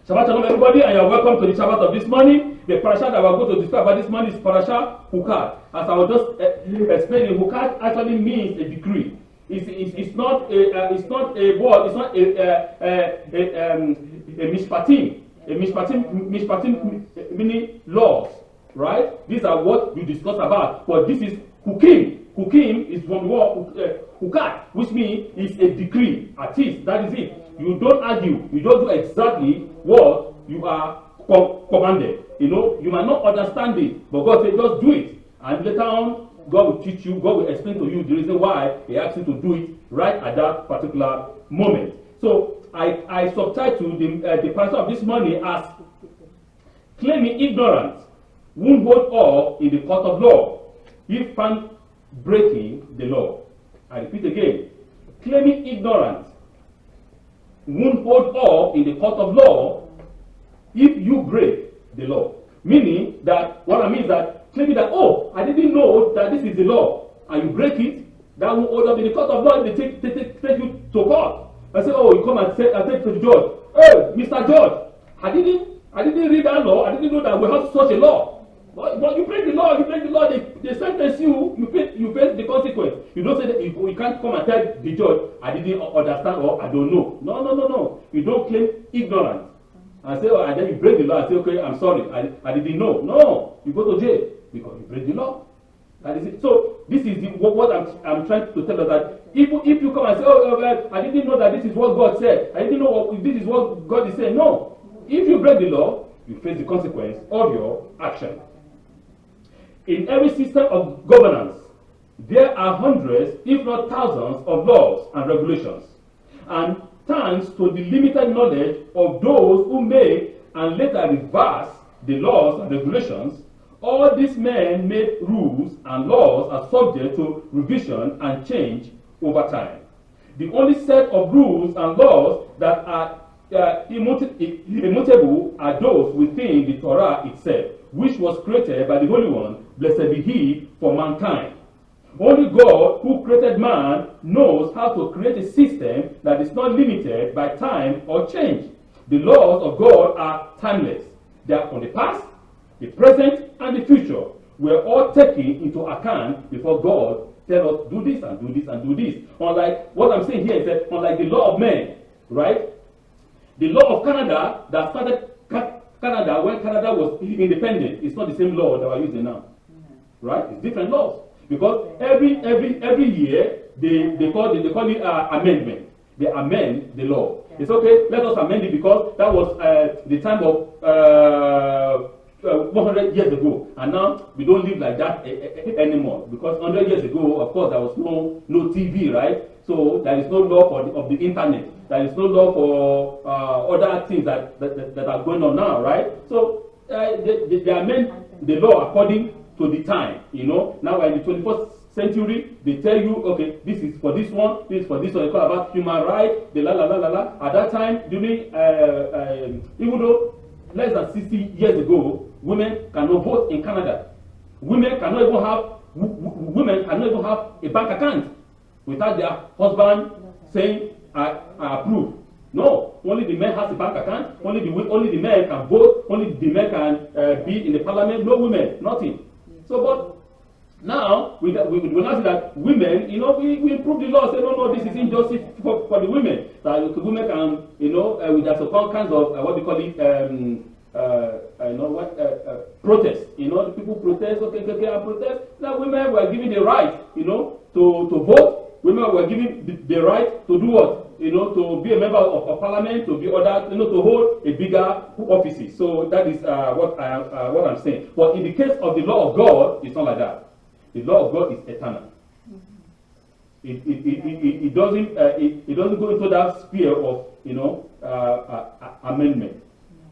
Shabbat Shalom, everybody, and you're welcome to the Shabbat of this morning. The Parashat that we're going to discuss about this morning is Parashat Chukkat. As I was just explaining, Chukkat actually means a decree. It's not a word. It's not a mishpatim. A mishpatim meaning laws, right? These are what we discuss about. But this is hukim. Hukim is from the word Chukkat, which means it's a decree. At least that is it. You don't argue. You don't do exactly what you are commanded. You know, you might not understand it, but God said just do it. And later on, God will teach you, God will explain to you the reason why He asked you to do it right at that particular moment. So I subtitled the passage of this morning as claiming ignorance won't hold all in the court of law if found breaking the law. I repeat again, claiming ignorance won't hold all in the court of law if you break the law. Meaning that, what I mean is that claiming that, oh, I didn't know that this is the law, and you break it, that won't hold up in the court of law if they take you to court. I say, oh, you come and say to the judge, hey, Mr. Judge, I didn't read that law, I didn't know that we have such a law. But you break the law, they sentence you, you face the consequence. You don't say that you can't come and tell the judge, I didn't understand or I don't know. No. You don't claim ignorance. And say, oh, and then you break the law and say, okay, I'm sorry, I didn't know. No, you go to jail because you break the law. That is it. So this is what I'm trying to tell us, that if you come and say, oh, I didn't know that this is what God said, I didn't know this is what God is saying. No. If you break the law, you face the consequence of your action. In every system of governance, there are hundreds, if not thousands, of laws and regulations. And thanks to the limited knowledge of those who make and later reverse the laws and regulations, all these men-made rules and laws are subject to revision and change over time. The only set of rules and laws that are immutable are those within the Torah itself, which was created by the Holy One, blessed be He, for mankind. Only God, who created man, knows how to create a system that is not limited by time or change. The laws of God are timeless. They are from the past, the present, and the future. We are all taken into account before God tells us do this and do this and do this. Unlike what I'm saying here is that unlike the law of men, right? The law of Canada that started Canada when Canada was independent, it's not the same law that we're using now, right? It's different laws because every year they call it amendment. They amend the law. It's okay. Let us amend it because that was the time of 100 years ago, and now we don't live like that anymore because 100 years ago, of course, there was no TV, right? So there is no law of the internet. There is no law for other things that are going on now, right? So they amend the law according to the time. You know, now we're in the 21st century. They tell you, okay, this is for this one, this is for this one. They call about human rights, the la la la la la. At that time, during even though less than 60 years ago, women cannot vote in Canada. Women cannot even have a bank account without their husband saying, I approve. No, only the men has a bank account. Only the men can vote. Only the men can be in the parliament. No women, nothing. So, but now we now see that women, you know, we improve the law. Say no, this is injustice for the women. That the women can, you know, there's all kinds of what we call it, protest. You know, the people protest. Okay, I protest. Now women were given the right, you know, to vote. Women were given the right to do what? You know, to be a member of parliament, to be other, you know, to hold a bigger offices. So that is what I'm saying. But in the case of the law of God, it's not like that. The law of God is eternal. It doesn't go into that sphere of, you know, amendment.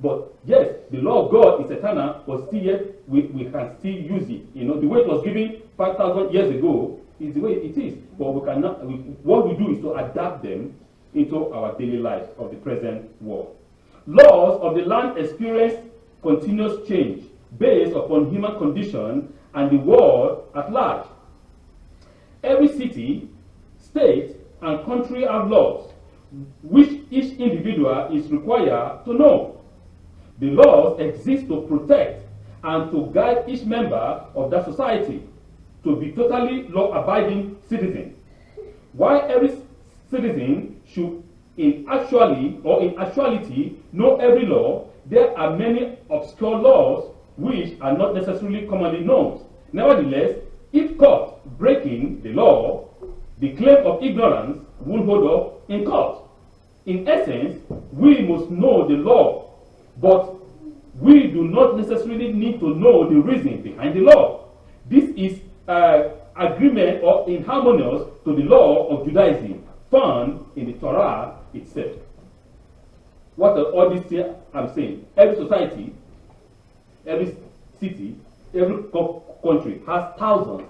But yes, the law of God is eternal, but still yet we can still use it. You know, the way it was given 5,000 years ago is the way it is. But we cannot. What we do is to adapt them into our daily life of the present world. Laws of the land experience continuous change based upon human condition and the world at large. Every city, state, and country have laws which each individual is required to know. The laws exist to protect and to guide each member of that society to be totally law-abiding citizens. While every citizen should in actuality know every law, there are many obscure laws which are not necessarily commonly known. Nevertheless, if caught breaking the law, the claim of ignorance won't hold up in court. In essence, we must know the law, but we do not necessarily need to know the reason behind the law. This is agreement or in harmonious to the law of Judaism found in the Torah itself. What are all these things I'm saying? Every society, every city, every country has thousands,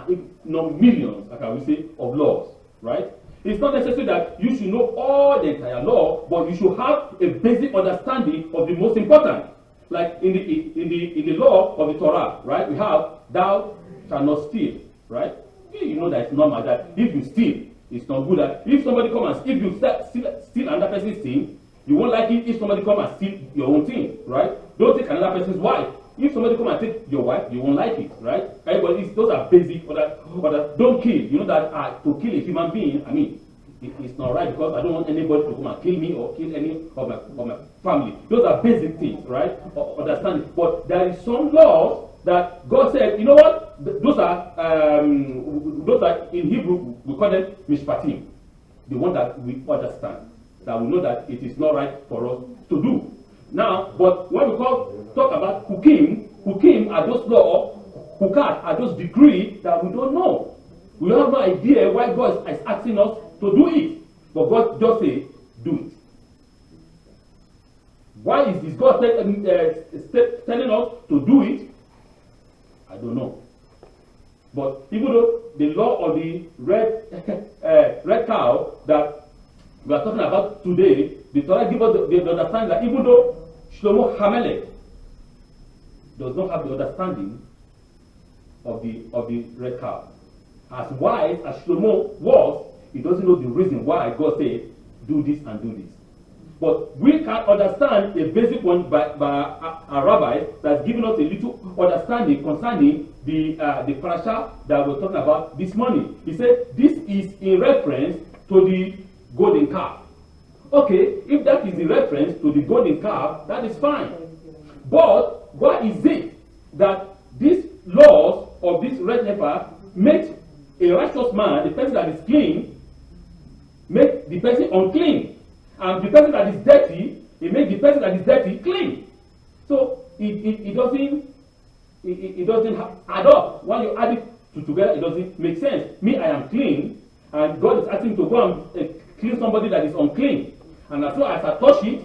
if not millions, like I will say, of laws, right? It's not necessary that you should know all the entire law, but you should have a basic understanding of the most important. Like in the law of the Torah, right? We have thou shalt not steal, right? You know that it's normal that if you steal, it's not good. That if somebody comes and if you steal another person's thing, you won't like it if somebody comes and steal your own thing, right? Don't take another person's wife. If somebody come and take your wife, you won't like it, right? Everybody, those are basic. But don't kill. You know that to kill a human being, I mean, it's not right because I don't want anybody to come and kill me or kill any of my family. Those are basic things, right? Understand. But there is some laws that God said, you know what? Those are in Hebrew we call them mishpatim, the one that we understand, that we know that it is not right for us to do. Now, but when we talk about hukim are those laws, chukkat are those decrees that we don't know. We have no idea why God is asking us to do it. But God just say, do it. Why is God telling us to do it? I don't know. But even though the law of the red cow that we are talking about today, the Torah gives us the understanding that even though Shlomo Hamelech does not have the understanding of the red cow, as wise as Shlomo was, he doesn't know the reason why God said, do this and do this. But we can understand a basic one by a rabbi that's given us a little understanding concerning the Parashat that we're talking about this morning. He said, this is in reference to the golden calf. Okay, if that is in reference to the golden calf, that is fine. But why is it that these laws of this red heifer make a righteous man, the person that is clean, make the person unclean? And the person that is dirty, it makes the person that is dirty clean. So it doesn't add up. When you add it together, it doesn't make sense. Me, I am clean, and God is asking to go and clean somebody that is unclean. And as long as I touch it,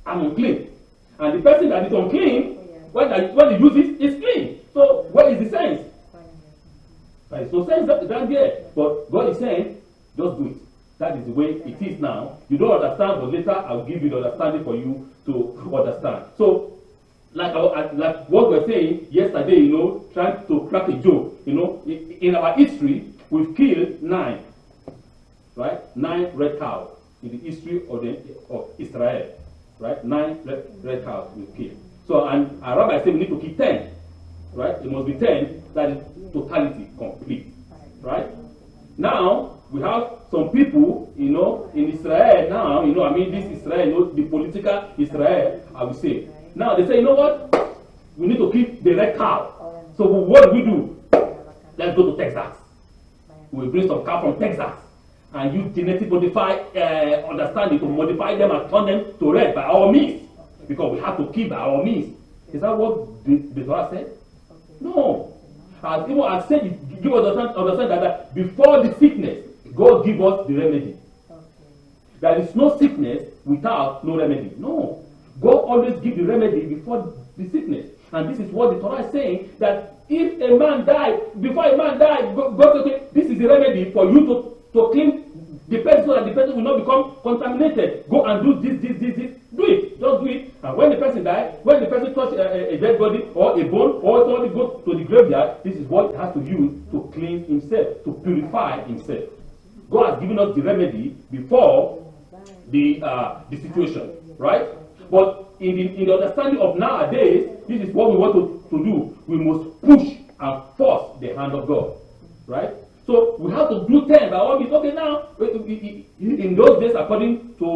I'm unclean. And the person that is unclean, when they use it, is clean. So what is the sense? There is no sense down there. But God is saying, just do it. That is the way it is now. You don't understand, but later I'll give you the understanding for you to understand. So, like what we were saying yesterday, trying to crack a joke, in our history, we've killed 9, right? 9 red cows in the history of Israel, right? 9 red cows we've killed. So, and our rabbi said we need to kill 10, right? It must be 10, that is totality, complete, right? Now, we have some people, in Israel now, this Israel, the political Israel, I would say. Now they say, you know what? We need to keep the red cow. So what do? Let's go to Texas. We bring some cow from Texas and use genetic understanding to modify them and turn them to red by our means. Because we have to keep by our means. Is that what the Torah said? No. As even as said, give us understand that before the sickness, God give us the remedy. Okay. There is no sickness without no remedy. No. God always give the remedy before the sickness. And this is what the Torah is saying, that if a man died, before a man died, God said, okay, this is the remedy for you to clean the person so that the person will not become contaminated. Go and do this. Do it. Just do it. And when the person dies, when the person touches a dead body or a bone, or somebody goes to the graveyard, this is what he has to use to clean himself, to purify himself. God has given us the remedy before the situation, right? But in the understanding of nowadays, this is what we want to do. We must push and force the hand of God, right? So we have to do 10 by all means. Okay, now in those days, according to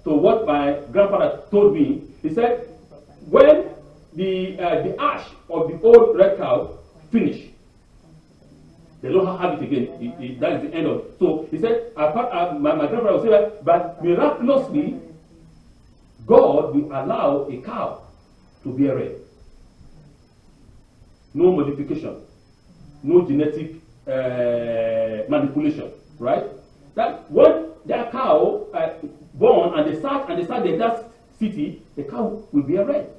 what my grandfather told me, he said when the ash of the old red cow finish, they don't have it again. That is the end of it. So he said, my grandfather would say, but miraculously, God will allow a cow to bear red. No modification, no genetic manipulation, right? That when that cow born and they start in that city, the cow will bear red.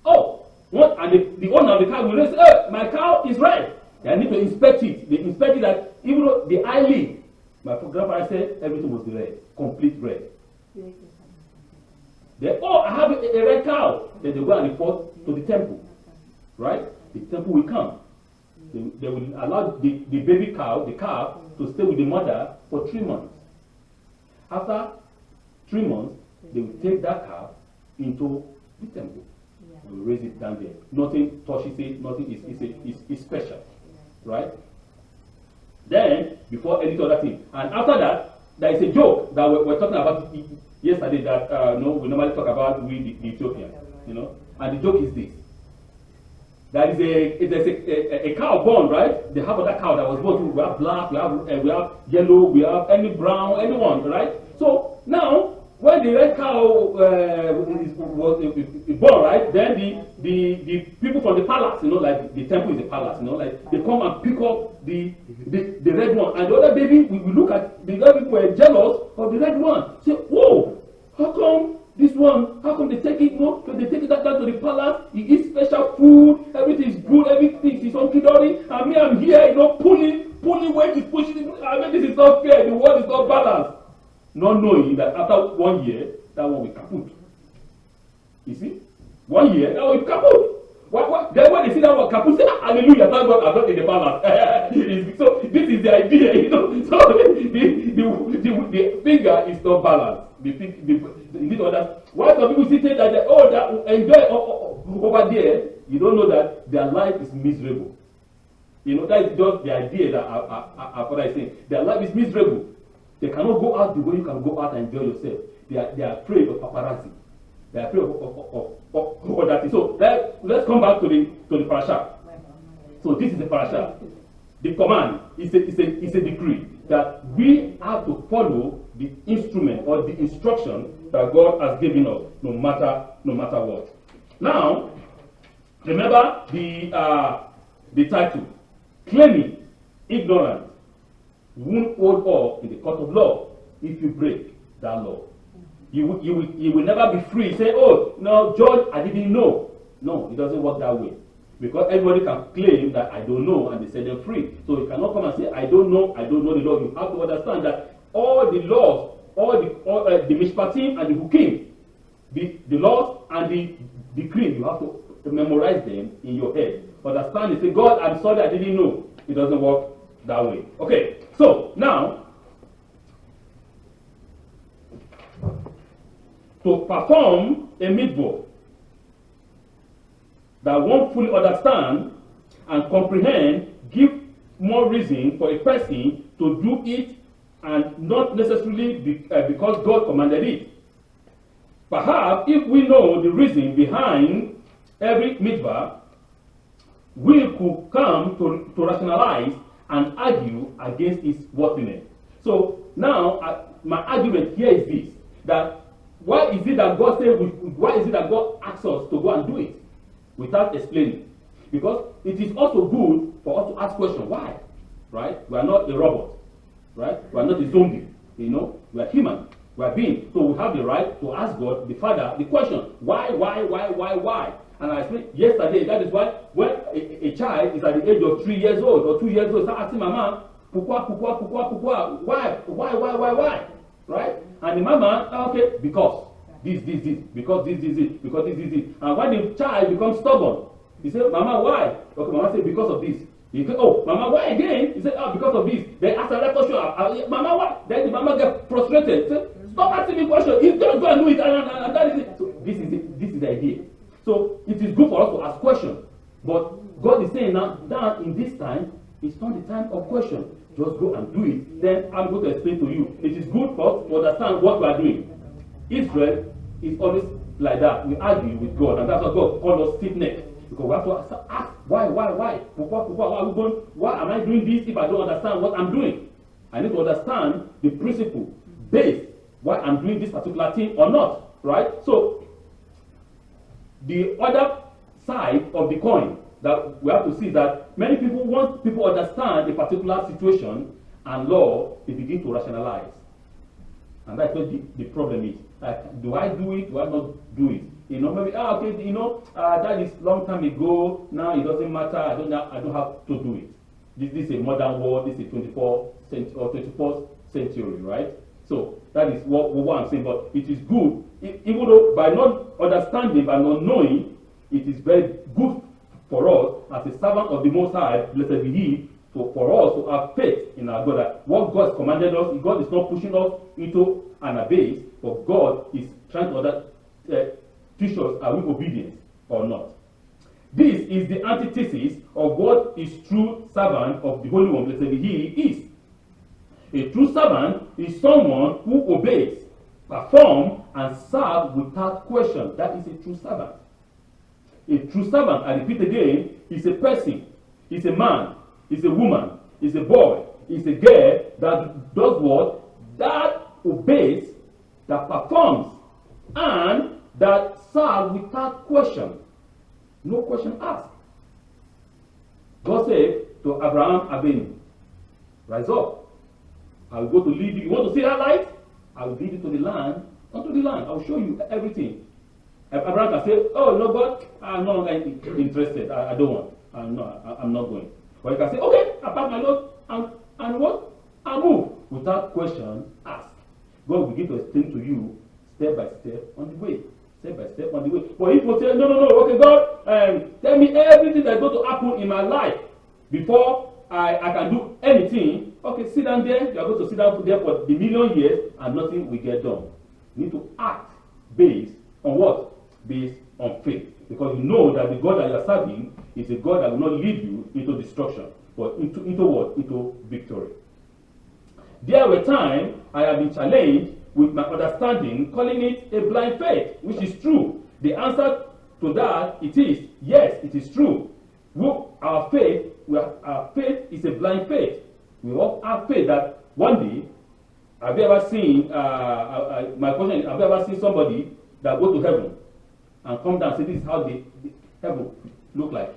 Oh, what? And the owner of the cow will say, "Oh, my cow is red." They need to inspect it. They inspect it that even though the eyelid, my grandfather said everything was red, complete red. They, oh, I have a red cow. Then they go and report to the temple, right? The temple will come. They will allow the baby cow, the calf, to stay with the mother for 3 months. After 3 months, they will take that calf into the temple. They will raise it down there. Nothing touches it. Nothing is special, right? Then, before any other thing, and after that, there is a joke that we're talking about yesterday that we normally talk about with the Ethiopians, and the joke is this. There's a cow born, right? They have other cow that was born. We have black, we have yellow, we have any brown, anyone, right? So now, when the red cow was born, right? Then the people from the palace, like the temple is a palace, like they come and pick up the red one, and the other baby, we look at the other people were jealous of the red one. Say, whoa, how come? This one, how come they take it? No, so they take it down to the palace. He eats special food. Everything is good. Everything is on kidori. And me, I'm here, pulling weight is pushing. I mean, this is not fair. The world is not balanced. Not knowing that after 1 year, that one will kaput. You see, 1 year, that one will kaput. Then when they see that one kaput, say, hallelujah, thank God I'm not in the balance. So this is the idea, So the finger is not balanced. You need to understand. Why some people say that that enjoy over there, you don't know that their life is miserable. That is just the idea that what I say. Their life is miserable. They cannot go out the way you can go out and enjoy yourself. They are afraid of paparazzi. They are afraid of that. So let's come back to the Parashat. So this is the Parashat. The command is a decree that we have to follow the instrument or the instruction that God has given us, no matter what. Now, remember the title: claiming ignorance won't hold up in the court of law if you break that law. You will never be free. Say, oh no, Judge, I didn't know. No, it doesn't work that way. Because everybody can claim that I don't know and they set them free. So you cannot come and say, I don't know the law. You have to understand that all the laws, all the mishpatim and the hukim, the laws and the decree, you have to memorize them in your head. Understand it. Say, God, I'm sorry, I didn't know. It doesn't work that way. Okay, so now, to perform a mitzvah that won't fully understand and comprehend, give more reason for a person to do it, and not necessarily because God commanded it. Perhaps if we know the reason behind every mitzvah, we could come to rationalize and argue against its worthiness. So now my argument here is this: that why is it that God asks us to go and do it without explaining? Because it is also good for us to ask questions. Why? Right? We are not a robot. Right? We are not a zombie. We are human. We are beings. So we have the right to ask God, the Father, the question: why? And I explained yesterday, that is why when a child is at the age of 3 years old or 2 years old, start asking mama, pourquoi, why? Right? And the mama, okay, because this, because this. And when the child becomes stubborn, he said, mama, why? Okay, mama said, because of this. He said, oh, mama, why again? He said, because of this. Then ask another question, mama, why? Then the mama gets frustrated. Say, Stop asking me questions. He's just go and do it, and that is it. So this is it. This is the idea. So it is good for us to ask questions, but God is saying now in this time, it's not the time of question. Just go and do it. Then I'm going to explain to you. It is good for us to understand what we are doing. Israel is always like that. We argue with God, and that's why God called us stiff-necked. Because we have to ask, why? Why am I doing this if I don't understand what I'm doing? I need to understand the principle, base, why I'm doing this particular thing or not, right? So, the other side of the coin that we have to see that many people, once people understand a particular situation and law, they begin to rationalize. And that's what the problem is. Do I do it? Do I not do it? You know, maybe, okay, that is long time ago. Now it doesn't matter. I don't have to do it. This is a modern world. This is 21st century, right? So that is what I'm saying. But it is good, even though by not understanding, by not knowing, it is very good for us as a servant of the Most High, blessed be He, for us to have faith in our God. That what God has commanded us, God is not pushing us into an abyss, but God is trying to teach us, are we obedient or not? This is the antithesis of what is true servant of the Holy One, blessed be He is. A true servant is someone who obeys, performs, and serves without question. That is a true servant. A true servant, I repeat again, is a person, is a man, is a woman, is a boy, is a girl that does what? That obeys, that performs, and that serves without question. No question asked. God said to Abraham Abinu, rise up. I will go to lead you. You want to see that light? I will lead you to the land. Unto the land. I will show you everything. Abraham can say, oh, no, God, I'm no longer interested. I don't want. I'm not going. Or you can say, okay, I pack my load and what? I move. Without question asked. God will begin to explain to you step by step on the way. Step by step on the way. But if you say, no, okay, God, tell me everything that's going to happen in my life before I can do anything. Okay, sit down there. You are going to sit down there for the million years and nothing will get done. You need to act based on what? Based on faith. Because you know that the God that you are serving is a God that will not lead you into destruction, but into what? Into victory. There were times I have been challenged with my understanding, calling it a blind faith, which is true. The answer to that, it is, yes, it is true. Our faith is a blind faith. We all have faith that one day, have you ever seen, my question is, have you ever seen somebody that go to heaven and come down and say, this is how the heaven look like?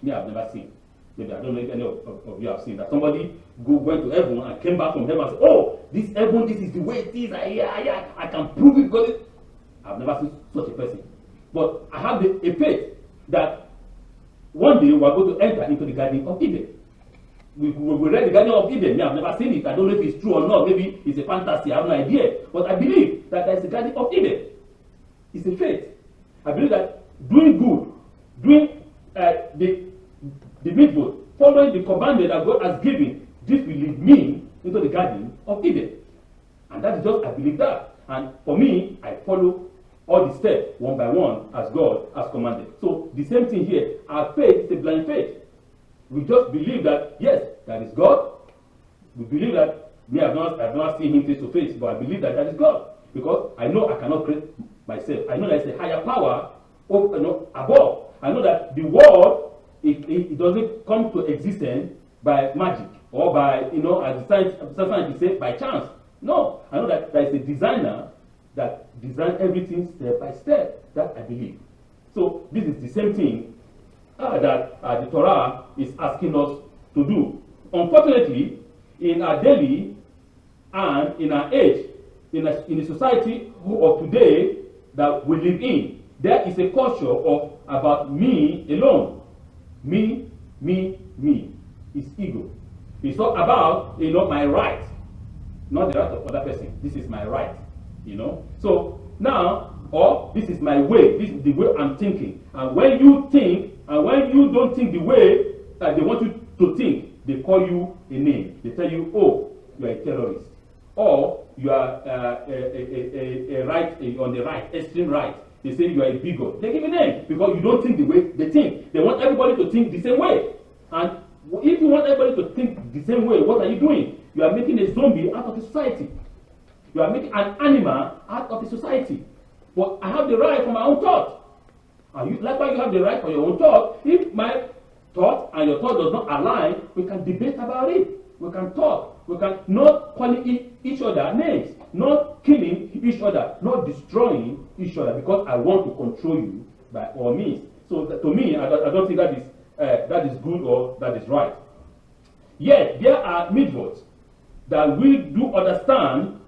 Me, I've never seen. Maybe I don't know if any of you have seen that. Somebody went to heaven and came back from heaven and said, oh, this heaven, this is the way it is. I can prove it because I've never seen such a person. But I have a faith that one day we are going to enter into the Garden of Eden. We read the Garden of Eden. I've never seen it. I don't know if it's true or not. Maybe it's a fantasy. I have no idea. But I believe that there is a Garden of Eden. It's a faith. I believe that doing good, doing the mitzvot, following the commandment that God has given, this will lead me into the Garden of Eden. And that is just, I believe that. And for me, I follow all the steps one by one as God has commanded. So the same thing here. Our faith is a blind faith. We just believe that, yes, that is God. We believe that, I've not seen him face to face, but I believe that that is God. Because I know I cannot create myself. I know there's a higher power above. I know that the world, it doesn't come to existence by magic or by, as the scientists say, by chance. No, I know that there is a designer that designed everything step by step. That I believe. So this is the same thing that the Torah is asking us to do. Unfortunately, in our daily and in our age, in the society of today that we live in, there is a culture of about me alone. Me. It's ego. It's not about, my right, not the right of other person. This is my right, So now, or this is my way. This is the way I'm thinking. And when you think, and when you don't think the way that they want you to think, they call you a name. They tell you, oh, you are a terrorist. Or you are on the right, extreme right. They say you are a bigot. They give a name because you don't think the way they think. They want everybody to think the same way. And if you want everybody to think the same way, what are you doing? You are making a zombie out of the society. You are making an animal out of the society. But I have the right for my own thought. And you, likewise, you have the right for your own thought. If my thought and your thought does not align, we can debate about it. We can talk. We can not calling each other names, not killing each other, not destroying each other because I want to control you by all means. So to me, I don't think that is good or that is right. Yet there are mitzvot that we do understand,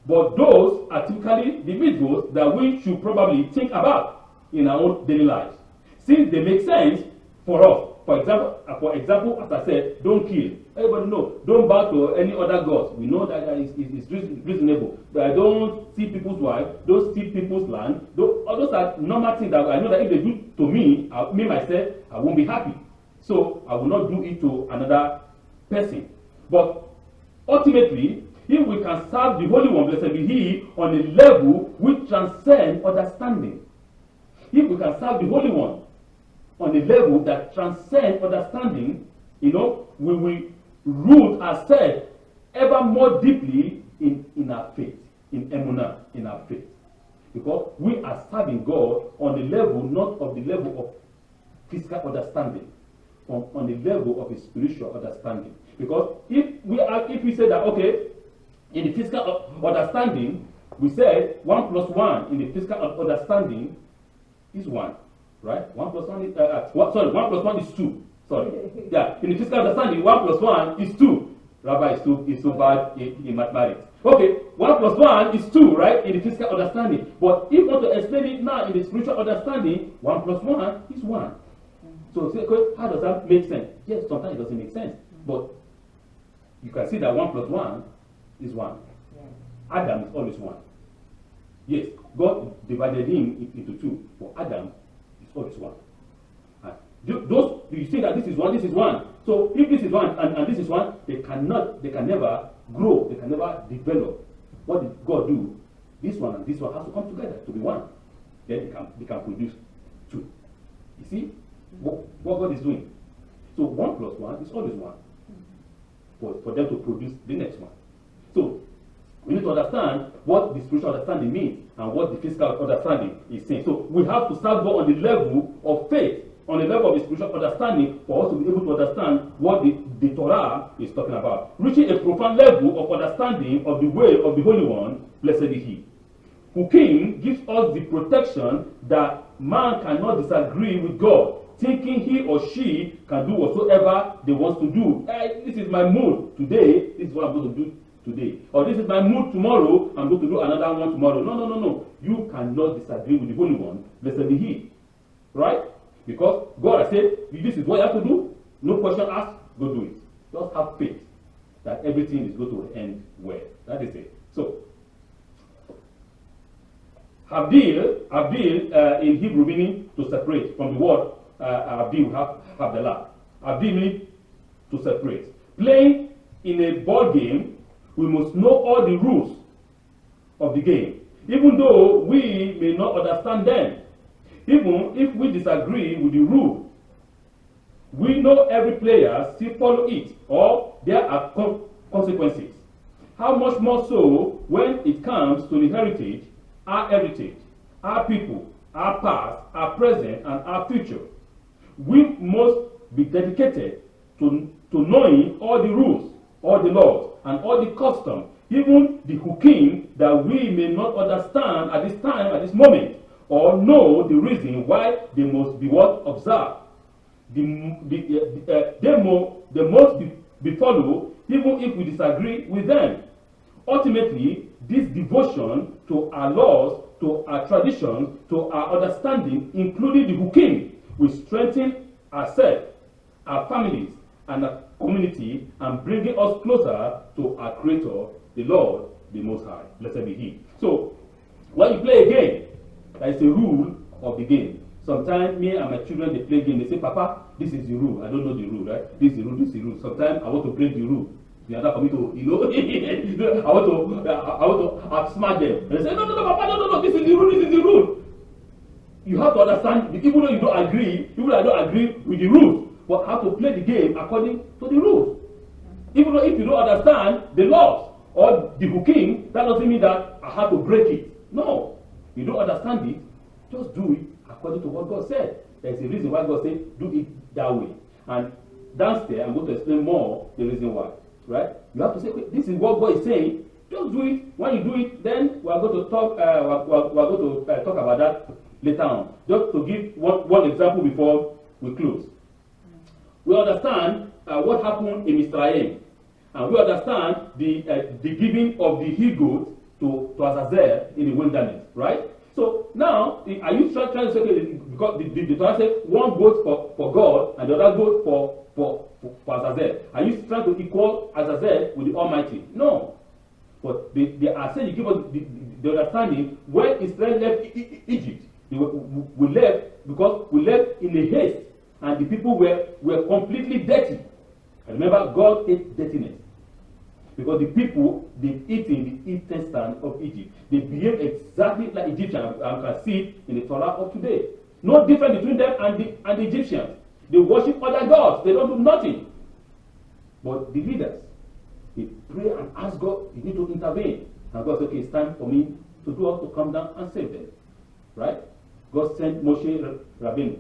but those are typically the mitzvot that we should probably think about in our own daily lives, since they make sense for us. For example, as I said, don't kill. Everybody knows. Don't bow to any other gods. We know that it's reasonable. That don't steal people's wives, don't steal people's land. All those are normal things that I know that if they do to me, myself, I won't be happy. So I will not do it to another person. But ultimately, if we can serve the Holy One, blessed be He, on a level which transcends understanding. If we can serve the Holy One on a level that transcends understanding, we will root ourselves ever more deeply in our faith, in emunah, in our faith. Because we are serving God on the level, not of the level of physical understanding, on the level of a spiritual understanding. Because if we say that, okay, in the physical understanding, we said 1 plus 1 in the physical understanding is 1. Right? 1 plus 1 is 1 plus 1 is 2. Sorry. Yeah. In the physical understanding, 1 plus 1 is 2. Rabbi is so bad in mathematics. Okay, 1 plus 1 is 2, right? In the physical understanding. But if you want to explain it now in the spiritual understanding, 1 plus 1 is 1. So how does that make sense? Yes, sometimes it doesn't make sense. But you can see that 1 plus 1 is 1. Adam is always 1. Yes, God divided him into 2. For Adam, always 1. You see that this is 1, this is 1. So if this is 1 and this is 1, they can never grow, they can never develop. What did God do? This one and this one has to come together to be 1. Then they can produce 2. You see what God is doing? So 1 plus 1 is always 1. For them to produce the next one. So we need to understand what the spiritual understanding means and what the physical understanding is saying. So we have to start go on the level of faith, on the level of the spiritual understanding, for us to be able to understand what the Torah is talking about. Reaching a profound level of understanding of the way of the Holy One, blessed be He. Who came gives us the protection that man cannot disagree with God, thinking he or she can do whatsoever they want to do. This is my mood today, this is what I'm going to do today. Or this is my mood tomorrow, I'm going to do another one tomorrow. No. You cannot disagree with the Holy One, blessed be He. Right? Because God has said, this is what you have to do. No question asked, go do it. Just have faith that everything is going to end well. That is it. So, Abdil in Hebrew meaning to separate. From the word Abdil, Abdallah. Abdil meaning to separate. Playing in a ball game, we must know all the rules of the game, even though we may not understand them. Even if we disagree with the rule, we know every player still follow it, or there are consequences. How much more so when it comes to the heritage, our people, our past, our present, and our future. We must be dedicated to knowing all the rules, all the laws, and all the customs, even the hukim that we may not understand at this time, at this moment, or know the reason why they must be observed. They must be followed, even if we disagree with them. Ultimately, this devotion to our laws, to our traditions, to our understanding, including the hukim, will strengthen ourselves, our families, and our community, and bringing us closer to our Creator, the Lord, the Most High. Blessed be He. So, when you play a game, there is a rule of the game. Sometimes me and my children, they play game. They say, Papa, this is the rule. I don't know the rule, right? This is the rule, this is the rule. Sometimes I want to break the rule. They are not for me to, I want to outsmart them. And they say, no, Papa, no, this is the rule, this is the rule. You have to understand, even though you don't agree, even though I don't agree with the rules, but how to play the game according to the rules. Even though if you don't understand the laws or the hukim, that doesn't mean that I have to break it. No, you don't understand it, just do it according to what God said. There's a reason why God said, do it that way. And downstairs, I'm going to explain more the reason why. Right? You have to say, this is what God is saying. Just do it. When you do it, then we are going to talk. Talk about that later on. Just to give one example before we close. We understand what happened in Israel, and we understand the giving of the he-goat to Azazel in the wilderness. Right? So now, are you trying to say, because the Torah says one goat for God and the other goat for Azazel? Are you trying to equal Azazel with the Almighty? No. But they are saying, you give us the understanding, when Israel left Egypt, we left because we left in a haste, and the people were completely dirty. And remember, God hates dirtiness. Because the people, they've eaten the intestine of Egypt. They behave exactly like Egyptians. You can see it in the Torah of today. No difference between them and the Egyptians. They worship other gods. They don't do nothing. But the leaders, they pray and ask God, you need to intervene. And God said, okay, it's time for me to do all to come down and save them. Right? God sent Moshe Rabbeinu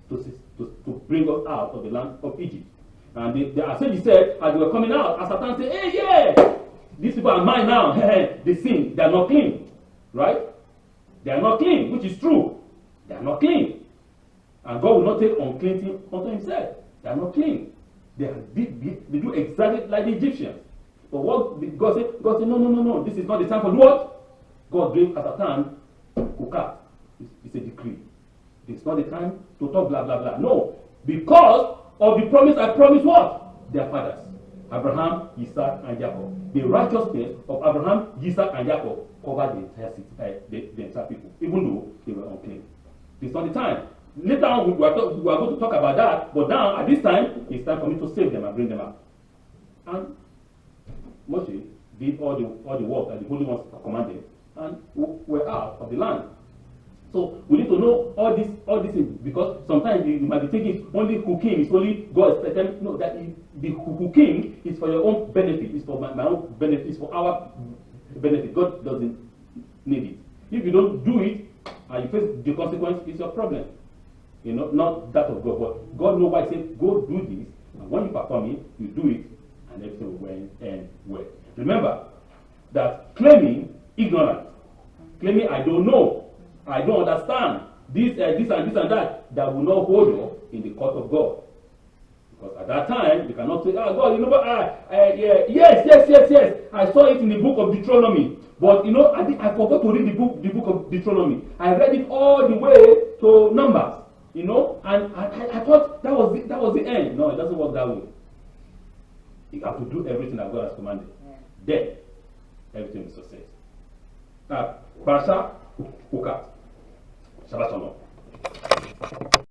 to bring us out of the land of Egypt. And the Ascenti said, as they were coming out, as Satan said, hey, yeah, these people are mine now. They sin. They are not clean. Right? They are not clean, which is true. They are not clean. And God will not take unclean thing unto himself. They are not clean. They do exactly like the Egyptians. But what God said, no, this is not the time for what? God gave at a time, Chukkat. It's a decree. It's not the time to talk blah, blah, blah. No. Because of the promise I promised what? Their fathers. Abraham, Isaac, and Jacob. The righteousness of Abraham, Isaac, and Jacob covered the entire city, the entire people, even though they were unclean. It's not the time. Later on, we are going to talk about that, but now, at this time, it's time for me to save them and bring them out. And Moshe did all the work that the Holy Ones commanded, and we're out of the land. So we need to know all these things, because sometimes you might be thinking only hukim is only God expected. No, that the hukim is for your own benefit, it's for my own benefit, it's for our benefit. God doesn't need it. If you don't do it and you face the consequence, it's your problem. Not that of God. But God knows why he said, go do this, and when you perform it, you do it, and everything will end well. Remember that claiming ignorance, claiming I don't know, I don't understand, this and that will not hold up in the court of God. Because at that time, you cannot say, God, yes, I saw it in the book of Deuteronomy. But, I forgot to read the book of Deuteronomy. I read it all the way to Numbers, and I thought that was the end. No, it doesn't work that way. You have to do everything that God has commanded. Then, everything is success. Parashat, Chukkat. Shabbat Shalom.